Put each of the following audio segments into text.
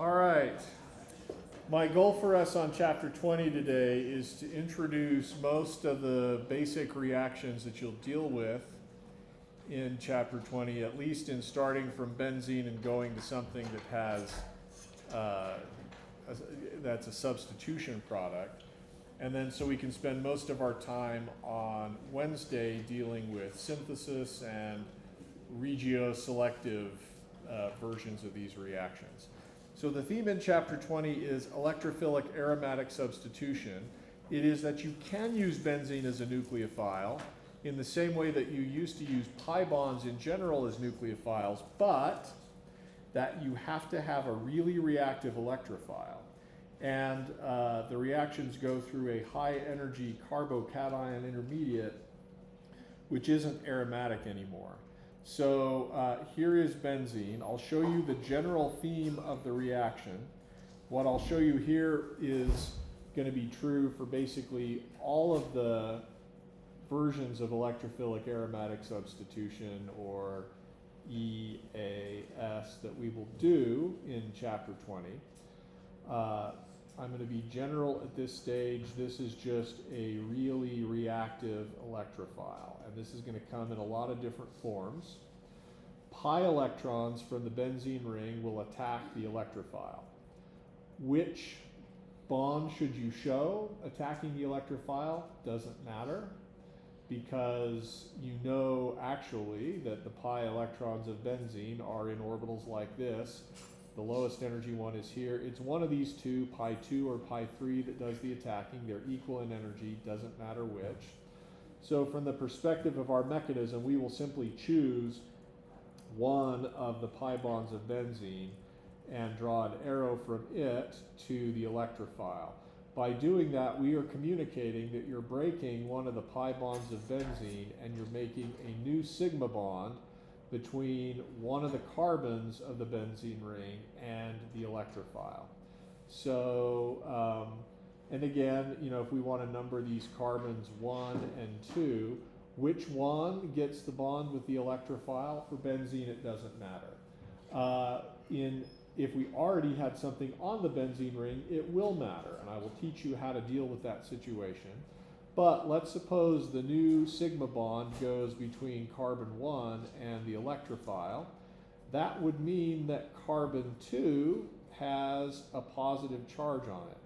All right. My goal for us on chapter 20 today is to introduce most of the basic reactions that you'll deal with in chapter 20, at least in starting from benzene and going to something that has that's a substitution product. And then so we can spend most of our time on Wednesday dealing with synthesis and regioselective versions of these reactions. So the theme in chapter 20 is electrophilic aromatic substitution. It is that you can use benzene as a nucleophile in the same way that you used to use pi bonds in general as nucleophiles, but that you have to have a really reactive electrophile. And the reactions go through a high energy carbocation intermediate, which isn't aromatic anymore. So here is benzene. I'll show you the general theme of the reaction. What I'll show you here is going to be true for basically all of the versions of electrophilic aromatic substitution, or EAS, that we will do in chapter 20. I'm going to be general at this stage. This is just a really reactive electrophile, and this is going to come in a lot of different forms. Pi electrons from the benzene ring will attack the electrophile. Which bond should you show attacking the electrophile? Doesn't matter, because you know actually that the pi electrons of benzene are in orbitals like this. The lowest energy one is here. It's one of these two, pi 2 or pi 3, that does the attacking. They're equal in energy, doesn't matter which. So from the perspective of our mechanism, we will simply choose one of the pi bonds of benzene and draw an arrow from it to the electrophile. By doing that, we are communicating that you're breaking one of the pi bonds of benzene and you're making a new sigma bond between one of the carbons of the benzene ring and the electrophile. So, and again, you know, if we want to number these carbons 1 and 2, which one gets the bond with the electrophile? For benzene, it doesn't matter. If we already had something on the benzene ring, it will matter, and I will teach you how to deal with that situation. But let's suppose the new sigma bond goes between carbon 1 and the electrophile. That would mean that carbon 2 has a positive charge on it.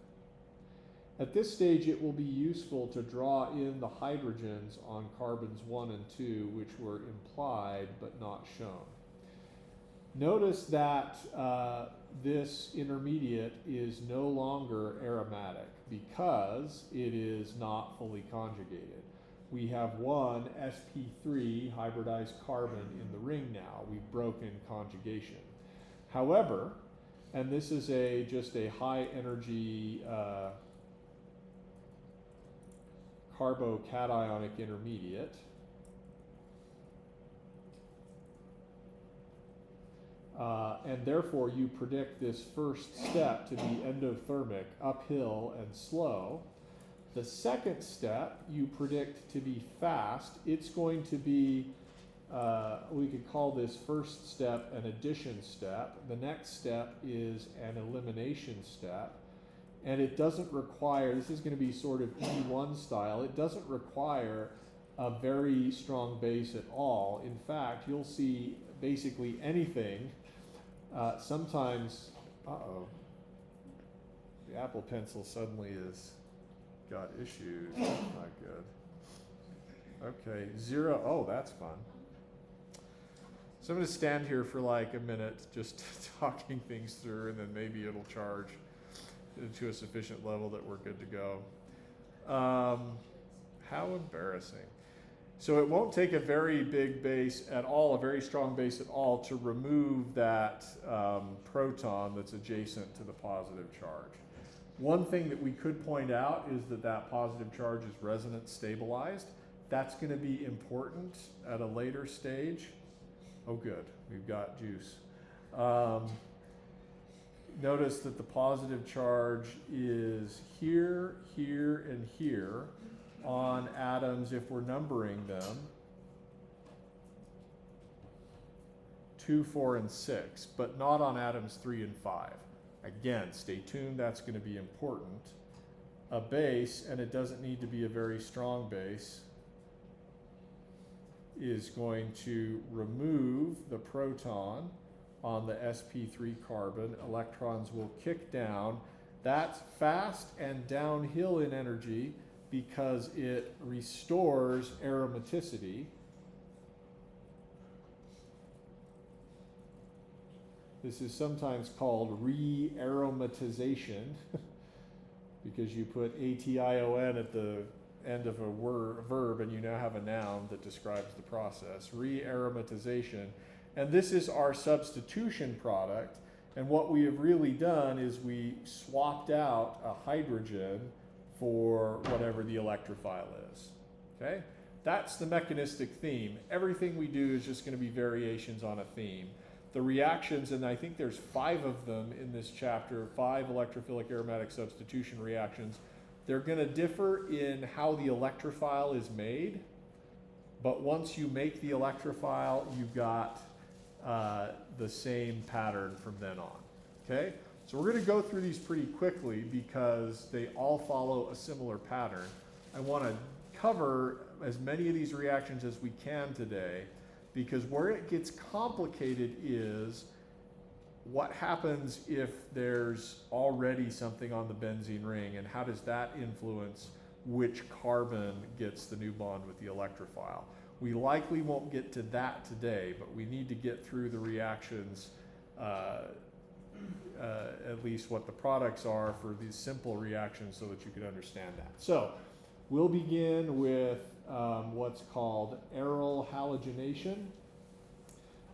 At this stage, it will be useful to draw in the hydrogens on carbons 1 and 2, which were implied but not shown. Notice that this intermediate is no longer aromatic because it is not fully conjugated. We have one sp3 hybridized carbon in the ring now. We've broken conjugation. However, and this is just a high energy carbocationic intermediate. And therefore, you predict this first step to be endothermic, uphill and slow. The second step, you predict to be fast. It's going to be, we could call this first step an addition step. The next step is an elimination step. And it doesn't require, this is going to be sort of E1 style, it doesn't require a very strong base at all. In fact, you'll see basically anything. Sometimes, the Apple Pencil suddenly has got issues. That's not good. Okay, 0, oh, that's fun. So I'm going to stand here for like a minute just talking things through, and then maybe it'll charge to a sufficient level that we're good to go. How embarrassing. So it won't take a very big base at all, a very strong base at all, to remove that proton that's adjacent to the positive charge. One thing that we could point out is that that positive charge is resonance stabilized. That's going to be important at a later stage. Oh good, we've got juice. Notice that the positive charge is here, here, and here on atoms, if we're numbering them, 2, 4, and 6, but not on atoms 3 and 5. Again, stay tuned, that's going to be important. A base, and it doesn't need to be a very strong base, is going to remove the proton on the sp3 carbon. Electrons will kick down. That's fast and downhill in energy because it restores aromaticity. This is sometimes called re-aromatization because you put ation at the end of a verb and you now have a noun that describes the process. Re-aromatization. And this is our substitution product. And what we have really done is we swapped out a hydrogen for whatever the electrophile is. Okay? That's the mechanistic theme. Everything we do is just going to be variations on a theme. The reactions, and I think there's 5 of them in this chapter, 5 electrophilic aromatic substitution reactions. They're going to differ in how the electrophile is made, but once you make the electrophile, you've got the same pattern from then on. Okay? So we're going to go through these pretty quickly because they all follow a similar pattern. I want to cover as many of these reactions as we can today, because where it gets complicated is what happens if there's already something on the benzene ring, and how does that influence which carbon gets the new bond with the electrophile. We likely won't get to that today, but we need to get through the reactions, at least what the products are for these simple reactions so that you can understand that. So we'll begin with what's called aryl halogenation.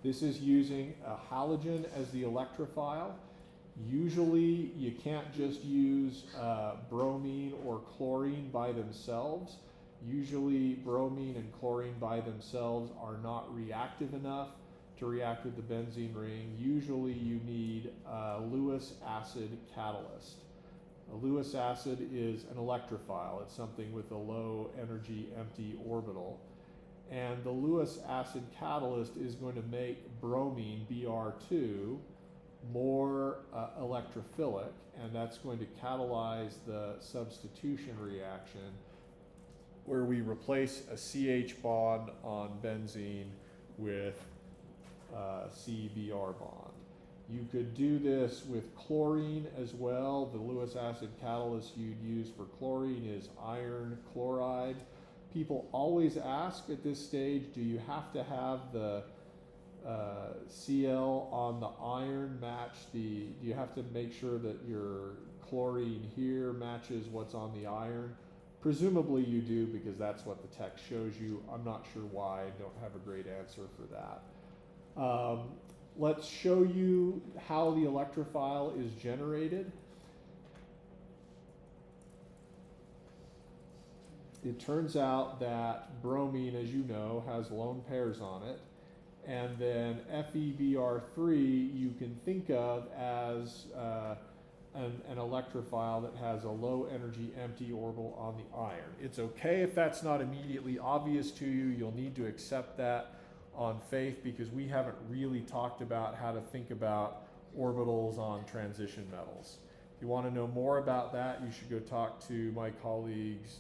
This is using a halogen as the electrophile. Usually you can't just use bromine or chlorine by themselves. Usually bromine and chlorine by themselves are not reactive enough to react with the benzene ring. Usually you need a Lewis acid catalyst. A Lewis acid is an electrophile. It's something with a low energy empty orbital. And the Lewis acid catalyst is going to make bromine, Br2, more electrophilic, and that's going to catalyze the substitution reaction where we replace a CH bond on benzene with CBr bond. You could do this with chlorine as well. The Lewis acid catalyst you'd use for chlorine is iron chloride. People always ask at this stage, do you have to have the Cl on the iron match do you have to make sure that your chlorine here matches what's on the iron? Presumably you do, because that's what the text shows you. I'm not sure why. I don't have a great answer for that. Let's show you how the electrophile is generated. It turns out that bromine, as you know, has lone pairs on it. And then FeBr3 you can think of as an electrophile that has a low energy empty orbital on the iron. It's okay if that's not immediately obvious to you. You'll need to accept that on faith, because we haven't really talked about how to think about orbitals on transition metals. If you want to know more about that, you should go talk to my colleagues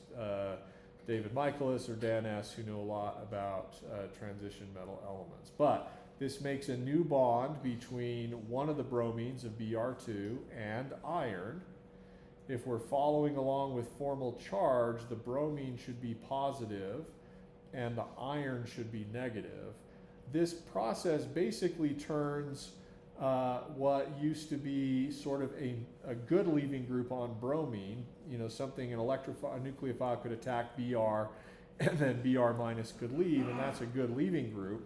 David Michaelis or Dan S., who know a lot about transition metal elements. But this makes a new bond between one of the bromines of Br2 and iron. If we're following along with formal charge, the bromine should be positive and the iron should be negative. This process basically turns what used to be sort of a good leaving group on bromine, you know, something a nucleophile could attack Br and then Br minus could leave, and that's a good leaving group,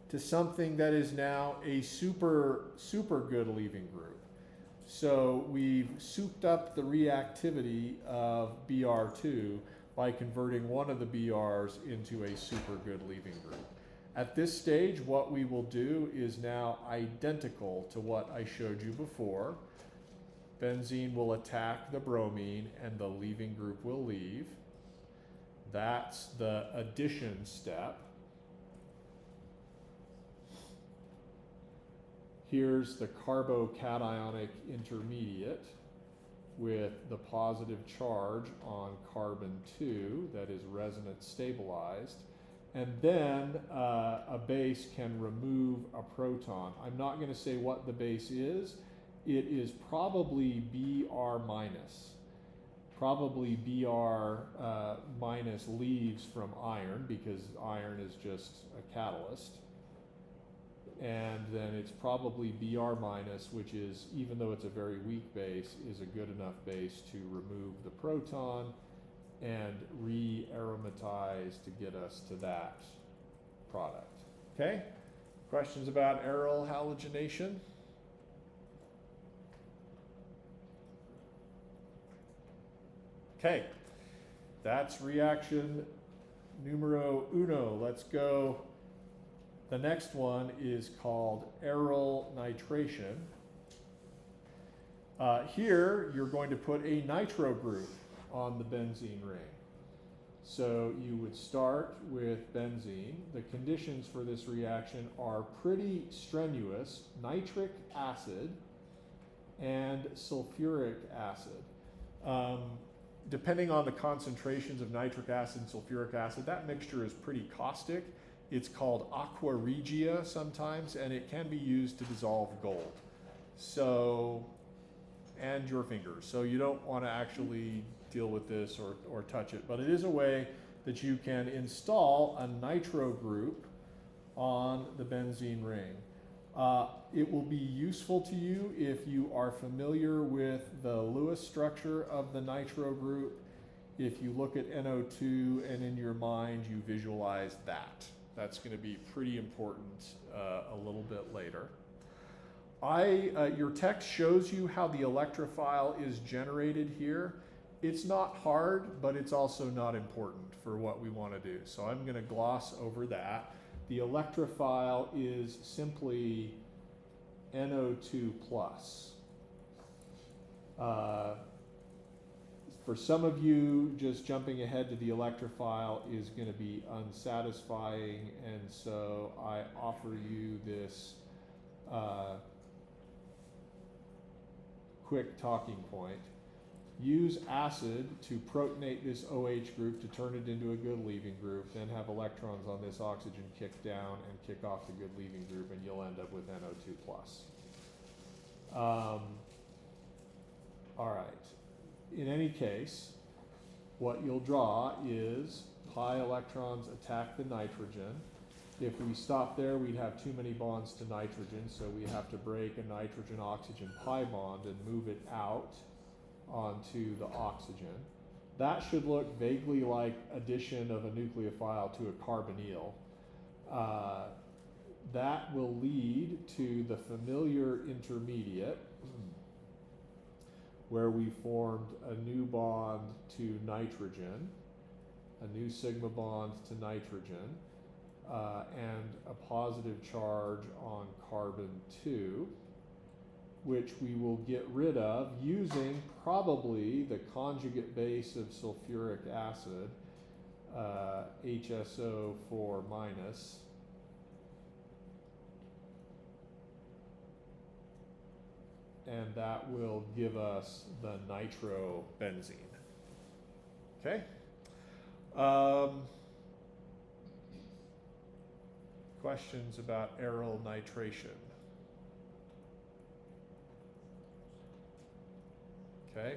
to something that is now a super good leaving group. So we've souped up the reactivity of Br2 by converting one of the Brs into a super good leaving group. At this stage, what we will do is now identical to what I showed you before. Benzene will attack the bromine and the leaving group will leave. That's the addition step. Here's the carbocationic intermediate with the positive charge on carbon 2 that is resonance stabilized. And then a base can remove a proton. I'm not going to say what the base is. It is probably Br minus. Probably Br minus leaves from iron, because iron is just a catalyst. And then it's probably Br minus, which is, even though it's a very weak base, is a good enough base to remove the proton and re-aromatize to get us to that product. Okay? Questions about aryl halogenation? Okay, that's reaction numero uno. Let's go. The next one is called aryl nitration. Here, you're going to put a nitro group on the benzene ring. So you would start with benzene. The conditions for this reaction are pretty strenuous: nitric acid and sulfuric acid. Depending on the concentrations of nitric acid and sulfuric acid, that mixture is pretty caustic. It's called aqua regia sometimes, and it can be used to dissolve gold. So, and your fingers. So you don't want to actually deal with this or touch it, but it is a way that you can install a nitro group on the benzene ring. It will be useful to you if you are familiar with the Lewis structure of the nitro group. If you look at NO2 and in your mind you visualize that. That's going to be pretty important a little bit later. Your text shows you how the electrophile is generated here. It's not hard, but it's also not important for what we want to do. So I'm going to gloss over that. The electrophile is simply NO2 plus. For some of you, just jumping ahead to the electrophile is going to be unsatisfying, and so I offer you this quick talking point. Use acid to protonate this OH group to turn it into a good leaving group, then have electrons on this oxygen kick down and kick off the good leaving group, and you'll end up with NO2 plus. All right. In any case, what you'll draw is pi electrons attack the nitrogen. If we stop there, we'd have too many bonds to nitrogen, so we have to break a nitrogen-oxygen pi bond and move it out onto the oxygen. That should look vaguely like addition of a nucleophile to a carbonyl. That will lead to the familiar intermediate, where we formed a new bond to nitrogen, a new sigma bond to nitrogen, and a positive charge on carbon 2, which we will get rid of using probably the conjugate base of sulfuric acid, HSO4 minus, and that will give us the nitrobenzene. Okay? Questions about aryl nitration? Okay?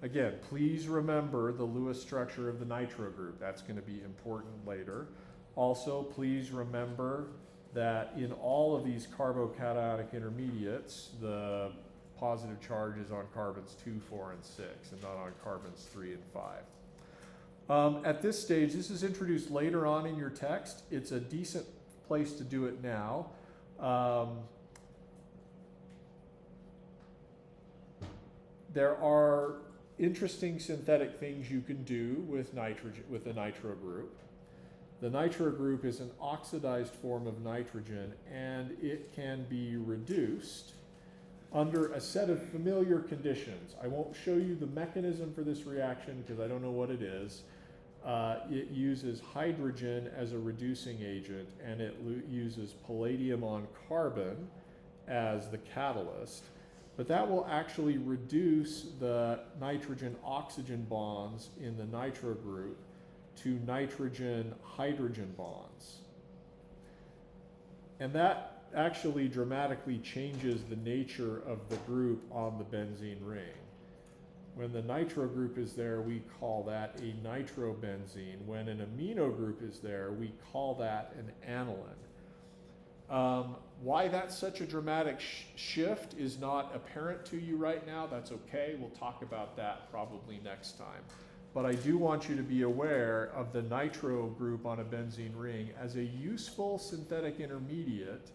Again, please remember the Lewis structure of the nitro group. That's going to be important later. Also, please remember that in all of these carbocationic intermediates, the positive charge is on carbons 2, 4, and 6, and not on carbons 3 and 5. At this stage, this is introduced later on in your text. It's a decent place to do it now. There are interesting synthetic things you can do with nitrogen, with the nitro group. The nitro group is an oxidized form of nitrogen, and it can be reduced under a set of familiar conditions. I won't show you the mechanism for this reaction because I don't know what it is. It uses hydrogen as a reducing agent, and it uses palladium on carbon as the catalyst, but that will actually reduce the nitrogen-oxygen bonds in the nitro group to nitrogen-hydrogen bonds. And that actually dramatically changes the nature of the group on the benzene ring. When the nitro group is there, we call that a nitrobenzene. When an amino group is there, we call that an aniline. Why that's such a dramatic shift is not apparent to you right now. That's okay. We'll talk about that probably next time. But I do want you to be aware of the nitro group on a benzene ring as a useful synthetic intermediate,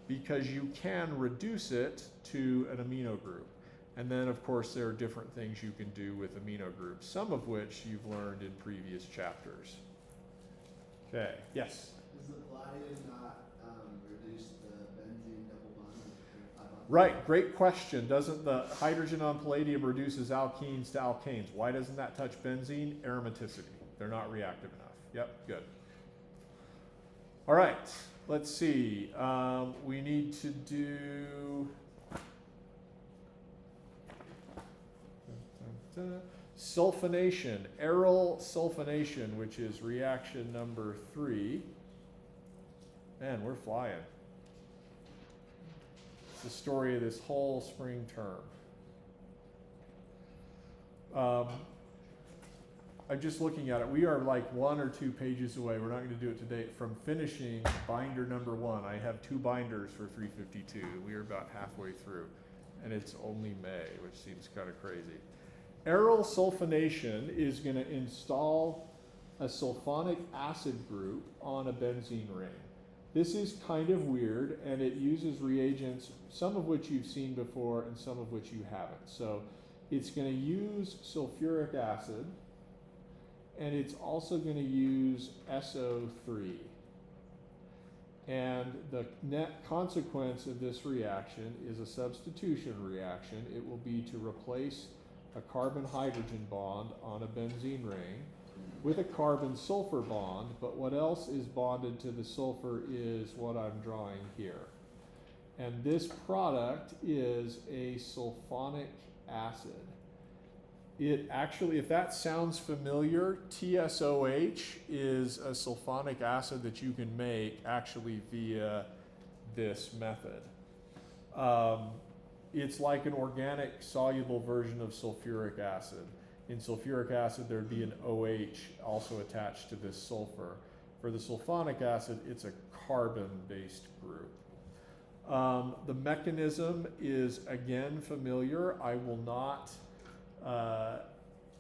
because you can reduce it to an amino group. And then, of course, there are different things you can do with amino groups, some of which you've learned in previous chapters. Okay, yes? Does the palladium not reduce the benzene double bond? Right, great question. Doesn't the hydrogen on palladium reduces alkenes to alkanes? Why doesn't that touch benzene? Aromaticity. They're not reactive enough. Yep, good. All right, let's see. We need to do sulfonation, aryl sulfonation, which is reaction number 3. Man, we're flying. It's the story of this whole spring term. I'm just looking at it. We are like 1 or 2 pages away. We're not going to do it today from finishing binder number 1. I have 2 binders for 352. We are about halfway through, and it's only May, which seems kind of crazy. Aryl sulfonation is going to install a sulfonic acid group on a benzene ring. This is kind of weird, and it uses reagents, some of which you've seen before and some of which you haven't. So it's going to use sulfuric acid, and it's also going to use SO3. And the net consequence of this reaction is a substitution reaction. It will be to replace a carbon-hydrogen bond on a benzene ring with a carbon-sulfur bond, but what else is bonded to the sulfur is what I'm drawing here. And this product is a sulfonic acid. It actually, if that sounds familiar, TSOH is a sulfonic acid that you can make actually via this method. It's like an organic soluble version of sulfuric acid. In sulfuric acid, there'd be an OH also attached to this sulfur. For the sulfonic acid, it's a carbon-based group. The mechanism is, again, familiar. I will not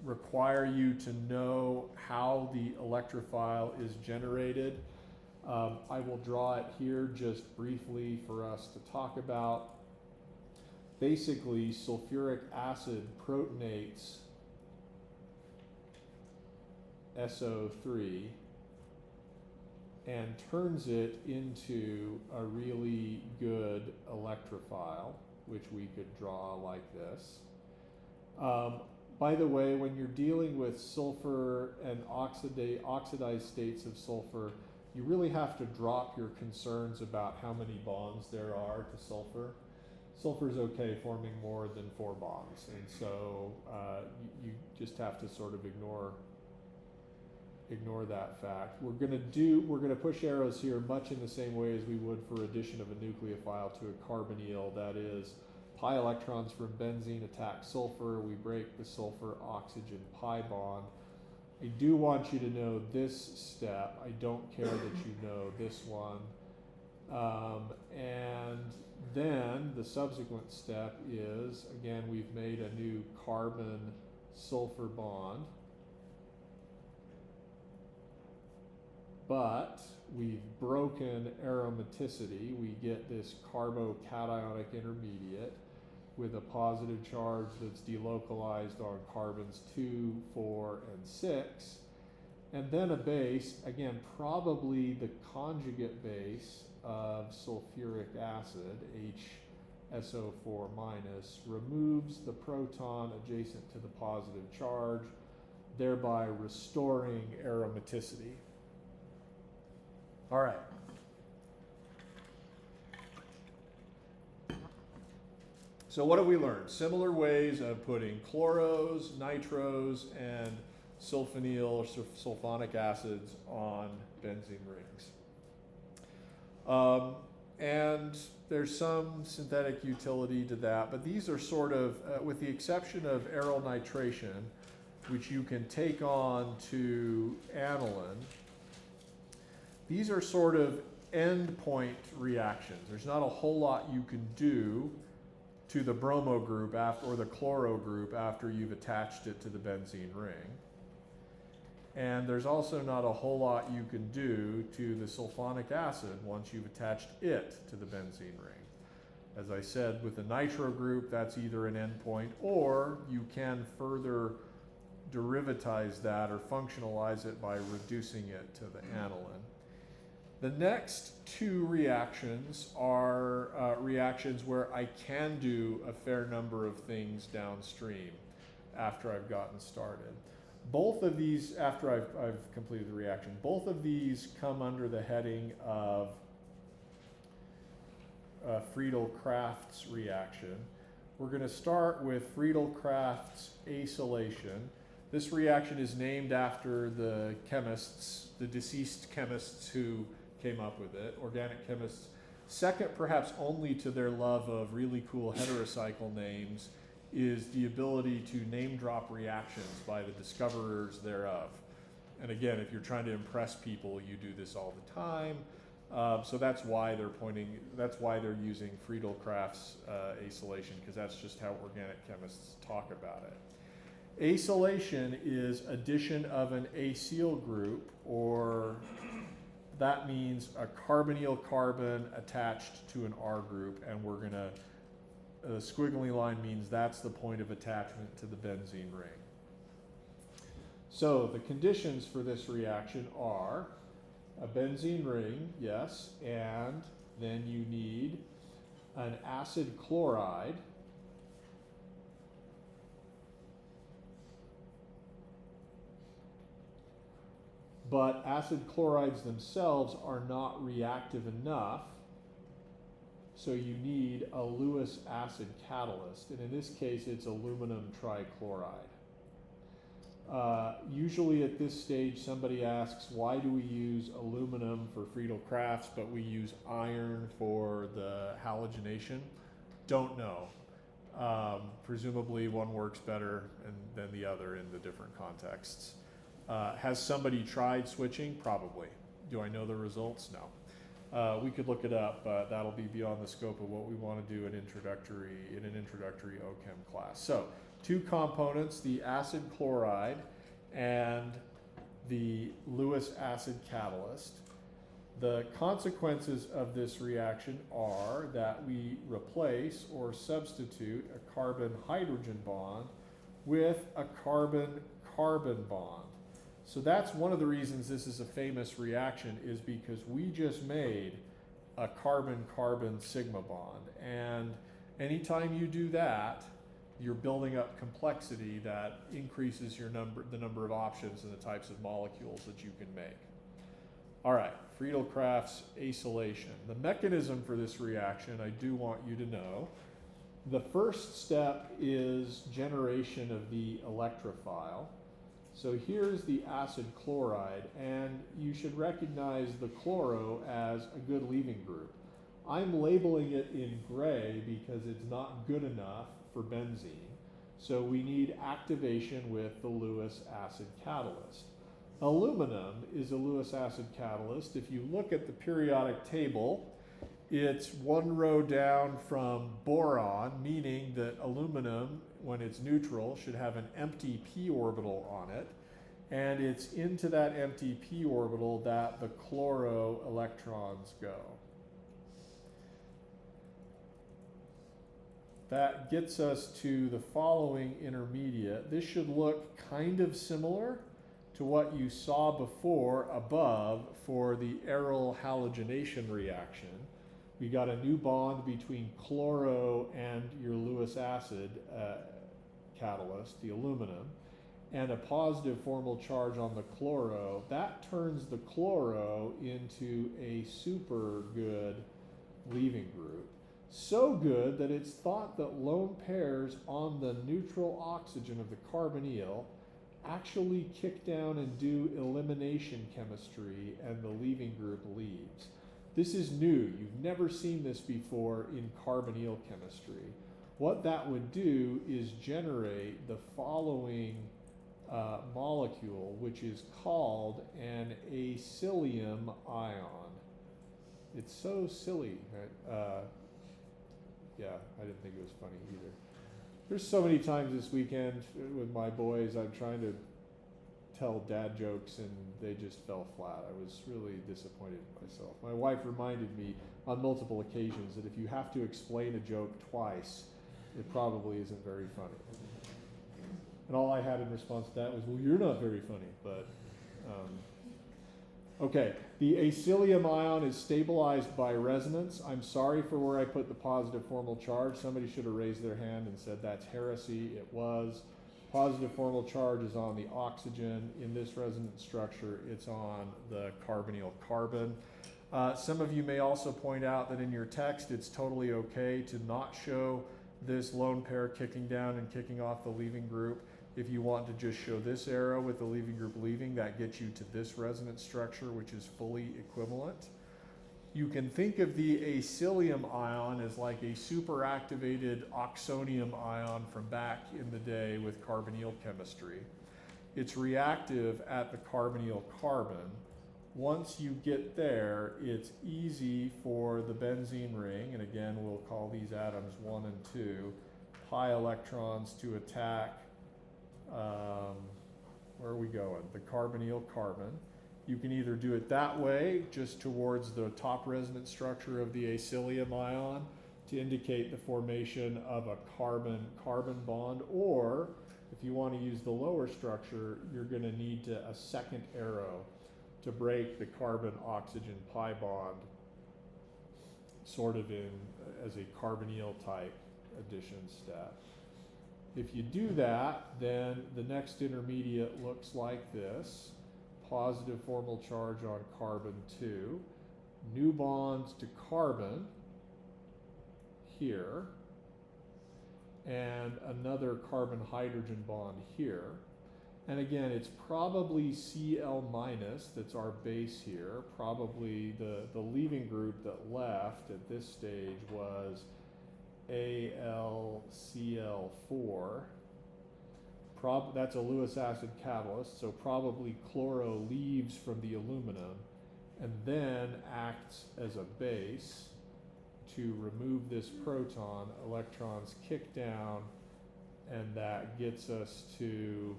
require you to know how the electrophile is generated. I will draw it here just briefly for us to talk about. Basically, sulfuric acid protonates SO3 and turns it into a really good electrophile, which we could draw like this. By the way, when you're dealing with sulfur and oxidized states of sulfur, you really have to drop your concerns about how many bonds there are to sulfur. Sulfur is okay forming more than 4 bonds, and so you just have to sort of ignore that fact. We're going to push arrows here much in the same way as we would for addition of a nucleophile to a carbonyl. That is, pi electrons from benzene attack sulfur. We break the sulfur oxygen pi bond. I do want you to know this step. I don't care that you know this one. And then the subsequent step is, again, we've made a new carbon-sulfur bond, but we've broken aromaticity. We get this carbocationic intermediate with a positive charge that's delocalized on carbons 2, 4, and 6, and then a base, again, probably the conjugate base of sulfuric acid, HSO4 minus, removes the proton adjacent to the positive charge, thereby restoring aromaticity. All right. So what have we learned? Similar ways of putting chloros, nitros, and sulfonyl or sulfonic acids on benzene rings. And there's some synthetic utility to that, but these are sort of, with the exception of aryl nitration, which you can take on to aniline, these are sort of endpoint reactions. There's not a whole lot you can do to the bromo group after, or the chloro group after you've attached it to the benzene ring. And there's also not a whole lot you can do to the sulfonic acid once you've attached it to the benzene ring. As I said, with the nitro group, that's either an endpoint, or you can further derivatize that or functionalize it by reducing it to the aniline. The next two reactions are reactions where I can do a fair number of things downstream after I've gotten started. Both of these, after I've completed the reaction, both of these come under the heading of Friedel-Crafts reaction. We're going to start with Friedel-Crafts acylation. This reaction is named after the chemists, the deceased chemists who came up with it, organic chemists, second perhaps only to their love of really cool heterocycle names, is the ability to name drop reactions by the discoverers thereof. And again, if you're trying to impress people, you do this all the time. So that's why they're using Friedel-Crafts acylation, because that's just how organic chemists talk about it. Acylation is addition of an acyl group, or that means a carbonyl carbon attached to an R group, and we're going to, the squiggly line means that's the point of attachment to the benzene ring. So the conditions for this reaction are a benzene ring, yes, and then you need an acid chloride, but acid chlorides themselves are not reactive enough, so you need a Lewis acid catalyst, and in this case it's aluminum trichloride. Usually at this stage somebody asks, why do we use aluminum for Friedel-Crafts but we use iron for the halogenation? Don't know. Presumably one works better than the other in the different contexts. Has somebody tried switching? Probably. Do I know the results? No. We could look it up, but that'll be beyond the scope of what we want to do in an introductory OChem class. So, two components, the acid chloride and the Lewis acid catalyst. The consequences of this reaction are that we replace or substitute a carbon-hydrogen bond with a carbon-carbon bond. So that's one of the reasons this is a famous reaction, is because we just made a carbon-carbon sigma bond. And anytime you do that, you're building up complexity that increases the number of options and the types of molecules that you can make. All right, Friedel-Crafts acylation. The mechanism for this reaction, I do want you to know. The first step is generation of the electrophile. So here's the acid chloride, and you should recognize the chloro as a good leaving group. I'm labeling it in gray because it's not good enough for benzene. So we need activation with the Lewis acid catalyst. Aluminum is a Lewis acid catalyst. If you look at the periodic table, it's one row down from boron, meaning that aluminum, when it's neutral, should have an empty p orbital on it. And it's into that empty p orbital that the chloro electrons go. That gets us to the following intermediate. This should look kind of similar to what you saw before above for the aryl halogenation reaction. We got a new bond between chloro and your Lewis acid catalyst, the aluminum, and a positive formal charge on the chloro. That turns the chloro into a super good leaving group. So good that it's thought that lone pairs on the neutral oxygen of the carbonyl actually kick down and do elimination chemistry and the leaving group leaves. This is new. You've never seen this before in carbonyl chemistry. What that would do is generate the following molecule, which is called an acylium ion. It's so silly. Right? Yeah, I didn't think it was funny either. There's so many times this weekend with my boys, I'm trying to tell dad jokes and they just fell flat. I was really disappointed in myself. My wife reminded me on multiple occasions that if you have to explain a joke twice, it probably isn't very funny. And all I had in response to that was, well, you're not very funny, but okay, the acylium ion is stabilized by resonance. I'm sorry for where I put the positive formal charge. Somebody should have raised their hand and said that's heresy. It was. Positive formal charge is on the oxygen. In this resonance structure, it's on the carbonyl carbon. Some of you may also point out that in your text, it's totally okay to not show this lone pair kicking down and kicking off the leaving group. If you want to just show this arrow with the leaving group leaving, that gets you to this resonance structure, which is fully equivalent. You can think of the acylium ion as like a superactivated oxonium ion from back in the day with carbonyl chemistry. It's reactive at the carbonyl carbon. Once you get there, it's easy for the benzene ring, and again, we'll call these atoms 1 and 2, pi electrons to attack where are we going? The carbonyl carbon. You can either do it that way, just towards the top resonance structure of the acylium ion to indicate the formation of a carbon-carbon bond, or if you want to use the lower structure, you're going to need a second arrow to break the carbon-oxygen pi bond, sort of as a carbonyl type addition step. If you do that, then the next intermediate looks like this. Positive formal charge on carbon 2, new bonds to carbon here, and another carbon-hydrogen bond here. And again, it's probably Cl minus that's our base here. Probably the leaving group that left at this stage was AlCl4. That's a Lewis acid catalyst, so probably chloro leaves from the aluminum and then acts as a base to remove this proton. Electrons kick down, and that gets us to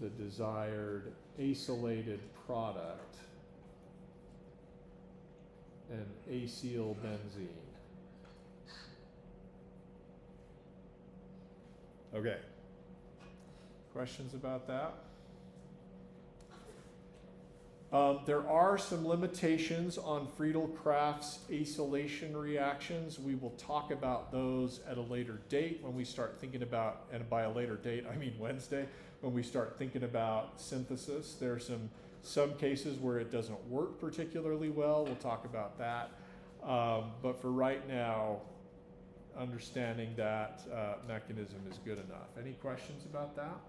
the desired acylated product, an acylbenzene. Okay. Questions about that? There are some limitations on Friedel-Crafts acylation reactions. We will talk about those at a later date when we start thinking about, and by a later date, I mean Wednesday, when we start thinking about synthesis. There are some cases where it doesn't work particularly well. We'll talk about that. But for right now, understanding that mechanism is good enough. Any questions about that?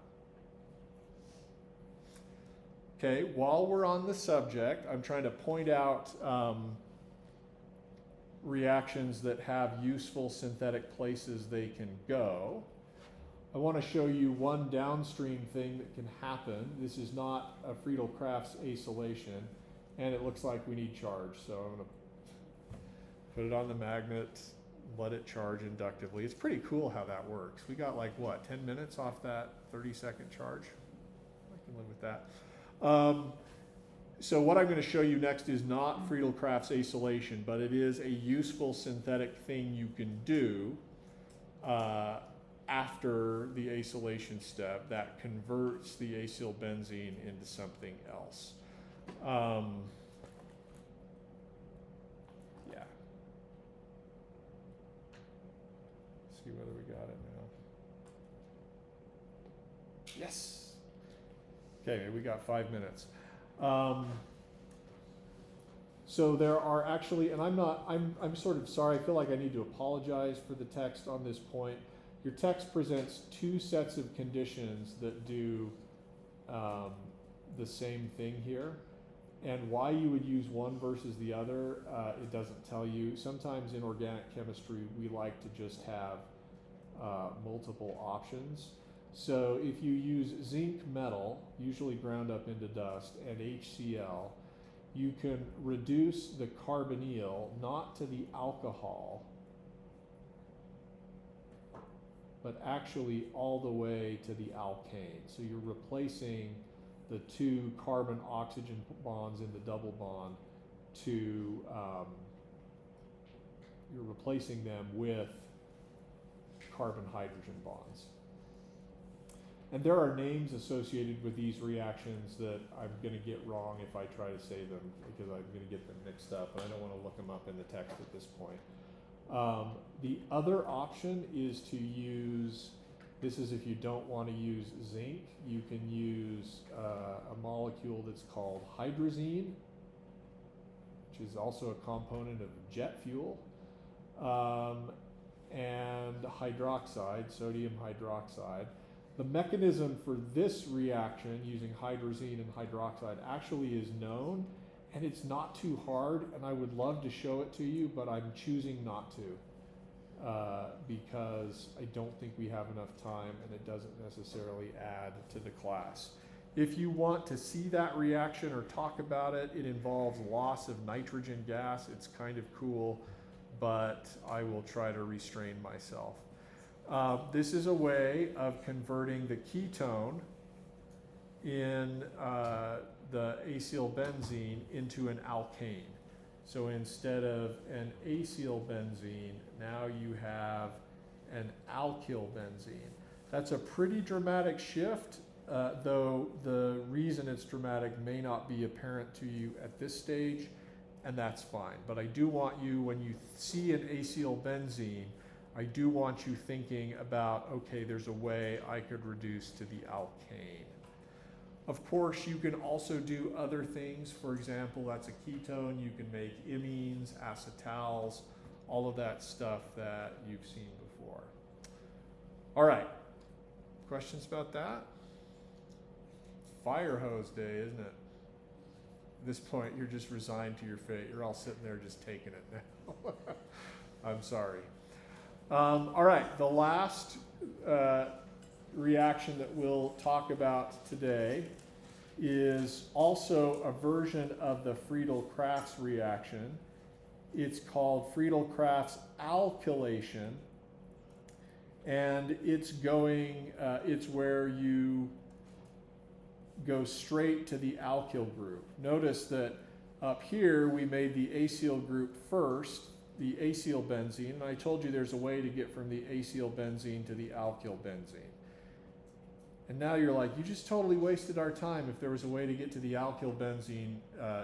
Okay, while we're on the subject, I'm trying to point out reactions that have useful synthetic places they can go. I want to show you one downstream thing that can happen. This is not a Friedel-Crafts acylation, and it looks like we need charge. So I'm going to put it on the magnet, let it charge inductively. It's pretty cool how that works. We got like, what, 10 minutes off that 30-second charge? I can live with that. So what I'm going to show you next is not Friedel-Crafts acylation, but it is a useful synthetic thing you can do after the acylation step that converts the acylbenzene into something else. Yeah. See whether we got it now. Yes. Okay, we got 5 minutes. So there are actually, and I'm sort of sorry, I feel like I need to apologize for the text on this point. Your text presents two sets of conditions that do the same thing here. And why you would use one versus the other, it doesn't tell you. Sometimes in organic chemistry, we like to just have multiple options. So if you use zinc metal, usually ground up into dust, and HCl, you can reduce the carbonyl not to the alcohol, but actually all the way to the alkane. So you're replacing the two carbon-oxygen bonds in the double bond to, you're replacing them with carbon-hydrogen bonds. And there are names associated with these reactions that I'm going to get wrong if I try to say them, because I'm going to get them mixed up, and I don't want to look them up in the text at this point. The other option is to use, this is if you don't want to use zinc, you can use a molecule that's called hydrazine, which is also a component of jet fuel, and hydroxide, sodium hydroxide. The mechanism for this reaction using hydrazine and hydroxide actually is known, and it's not too hard, and I would love to show it to you, but I'm choosing not to because I don't think we have enough time and it doesn't necessarily add to the class. If you want to see that reaction or talk about it, it involves loss of nitrogen gas. It's kind of cool, but I will try to restrain myself. This is a way of converting the ketone in the acylbenzene into an alkane. So instead of an acylbenzene, now you have an alkylbenzene. That's a pretty dramatic shift, though the reason it's dramatic may not be apparent to you at this stage, and that's fine. But I do want you, when you see an acylbenzene, I do want you thinking about, okay, there's a way I could reduce to the alkane. Of course, you can also do other things. For example, that's a ketone. You can make imines, acetals, all of that stuff that you've seen before. All right, questions about that? Fire hose day, isn't it? At this point, you're just resigned to your fate. You're all sitting there just taking it now. I'm sorry. All right, the last reaction that we'll talk about today is also a version of the Friedel-Crafts reaction. It's called Friedel-Crafts alkylation, and it's where you go straight to the alkyl group. Notice that up here we made the acyl group first, the acylbenzene, and I told you there's a way to get from the acylbenzene to the alkylbenzene. And now you're like, you just totally wasted our time if there was a way to get to the alkylbenzene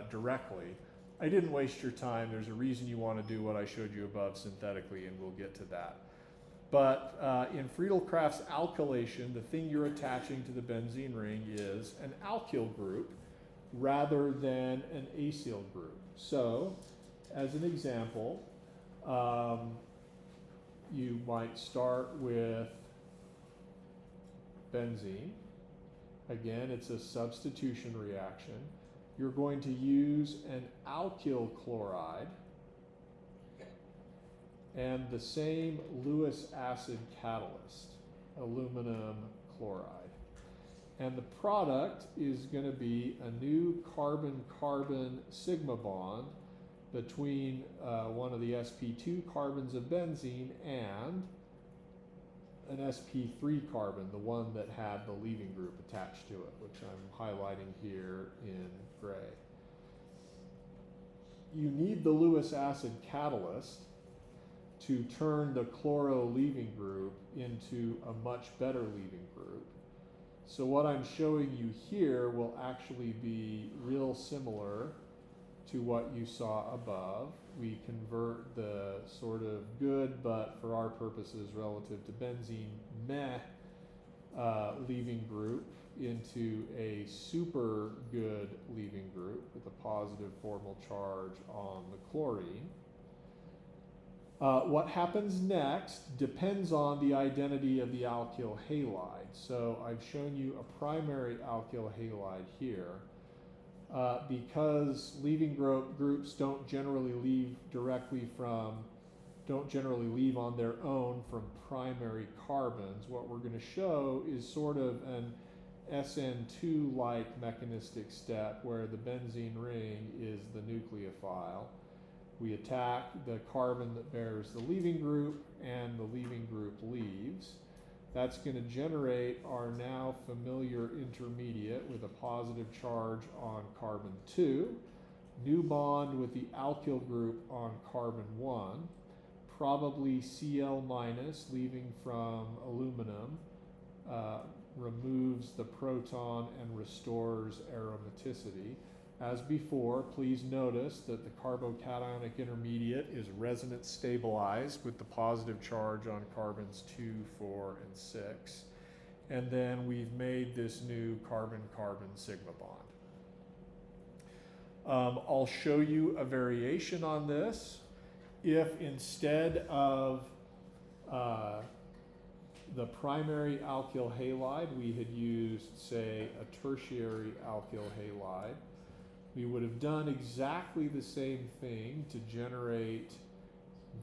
directly. I didn't waste your time. There's a reason you want to do what I showed you above synthetically, and we'll get to that. But in Friedel-Crafts alkylation, the thing you're attaching to the benzene ring is an alkyl group rather than an acyl group. So, as an example, you might start with benzene. Again, it's a substitution reaction. You're going to use an alkyl chloride and the same Lewis acid catalyst, aluminum chloride. And the product is going to be a new carbon-carbon sigma bond between one of the sp2 carbons of benzene and an sp3 carbon, the one that had the leaving group attached to it, which I'm highlighting here in gray. You need the Lewis acid catalyst to turn the chloro leaving group into a much better leaving group. So what I'm showing you here will actually be real similar to what you saw above. We convert the sort of good, but for our purposes relative to benzene, meh leaving group into a super good leaving group with a positive formal charge on the chlorine. What happens next depends on the identity of the alkyl halide. So I've shown you a primary alkyl halide here. Because leaving groups don't generally leave on their own from primary carbons, what we're going to show is sort of an SN2-like mechanistic step where the benzene ring is the nucleophile. We attack the carbon that bears the leaving group, and the leaving group leaves. That's going to generate our now familiar intermediate with a positive charge on carbon 2, new bond with the alkyl group on carbon 1, probably Cl minus leaving from aluminum, removes the proton and restores aromaticity. As before, please notice that the carbocationic intermediate is resonance stabilized with the positive charge on carbons 2, 4, and 6. And then we've made this new carbon-carbon sigma bond. I'll show you a variation on this. If instead of the primary alkyl halide, we had used, say, a tertiary alkyl halide, we would have done exactly the same thing to generate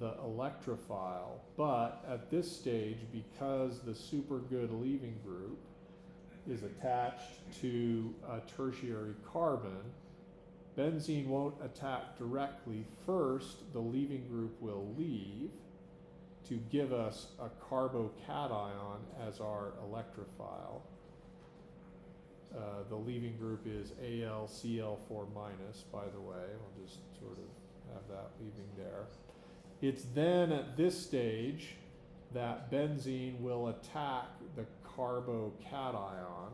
the electrophile, but at this stage, because the super good leaving group is attached to a tertiary carbon, benzene won't attack directly. First, the leaving group will leave to give us a carbocation as our electrophile. The leaving group is AlCl4 minus, by the way. I'll just sort of have that leaving there. It's then at this stage that benzene will attack the carbocation,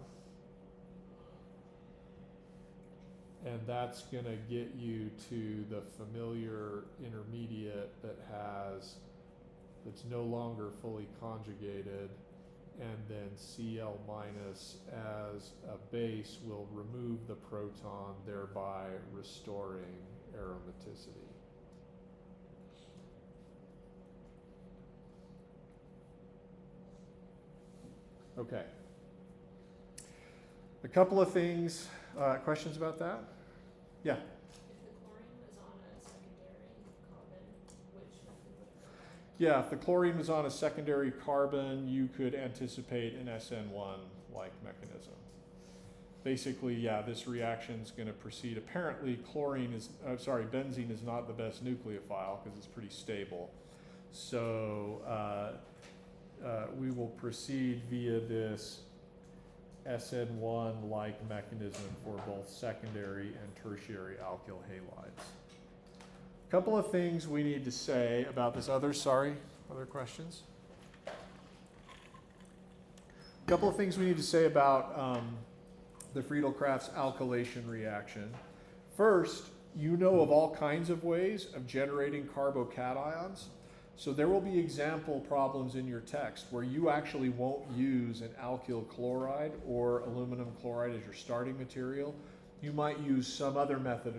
and that's going to get you to the familiar intermediate that's no longer fully conjugated, and then Cl minus as a base will remove the proton, thereby restoring aromaticity. Okay. A couple of things, questions about that? Yeah. If the chlorine was on a secondary carbon, which method would it run? Yeah, if the chlorine was on a secondary carbon, you could anticipate an SN1-like mechanism. Basically, yeah, this reaction is going to proceed. Apparently, benzene is not the best nucleophile because it's pretty stable. So we will proceed via this SN1-like mechanism for both secondary and tertiary alkyl halides. A couple of things we need to say about this. Other questions? A couple of things we need to say about the Friedel-Crafts alkylation reaction. First, you know of all kinds of ways of generating carbocations. So there will be example problems in your text where you actually won't use an alkyl chloride or aluminum chloride as your starting material. You might use some other method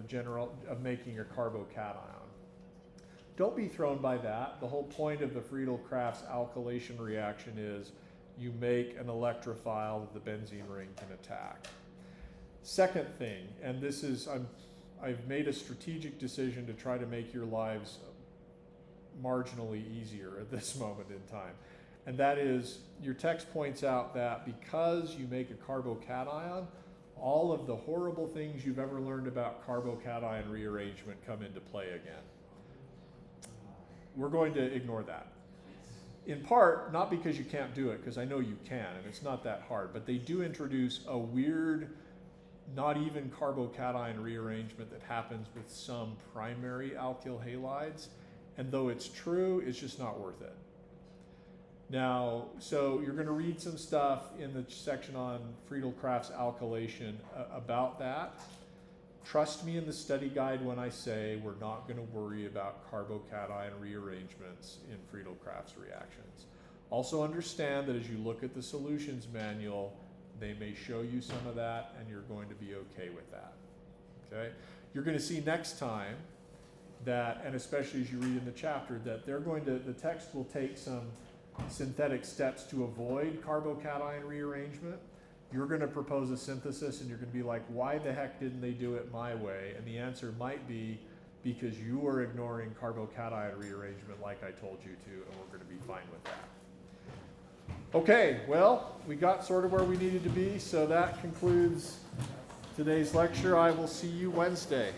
of making your carbocation. Don't be thrown by that. The whole point of the Friedel-Crafts alkylation reaction is you make an electrophile that the benzene ring can attack. Second thing, and this is, I've made a strategic decision to try to make your lives marginally easier at this moment in time. And that is, your text points out that because you make a carbocation, all of the horrible things you've ever learned about carbocation rearrangement come into play again. We're going to ignore that. In part, not because you can't do it, because I know you can, and it's not that hard, but they do introduce a weird, not even carbocation rearrangement that happens with some primary alkyl halides. And though it's true, it's just not worth it. Now, so you're going to read some stuff in the section on Friedel-Crafts alkylation about that. Trust me in the study guide when I say we're not going to worry about carbocation rearrangements in Friedel-Crafts reactions. Also understand that as you look at the solutions manual, they may show you some of that, and you're going to be okay with that. Okay? You're going to see next time that, and especially as you read in the chapter, that the text will take some synthetic steps to avoid carbocation rearrangement. You're going to propose a synthesis, and you're going to be like, why the heck didn't they do it my way? And the answer might be because you are ignoring carbocation rearrangement like I told you to, and we're going to be fine with that. Okay, well, we got sort of where we needed to be, so that concludes today's lecture. I will see you Wednesday.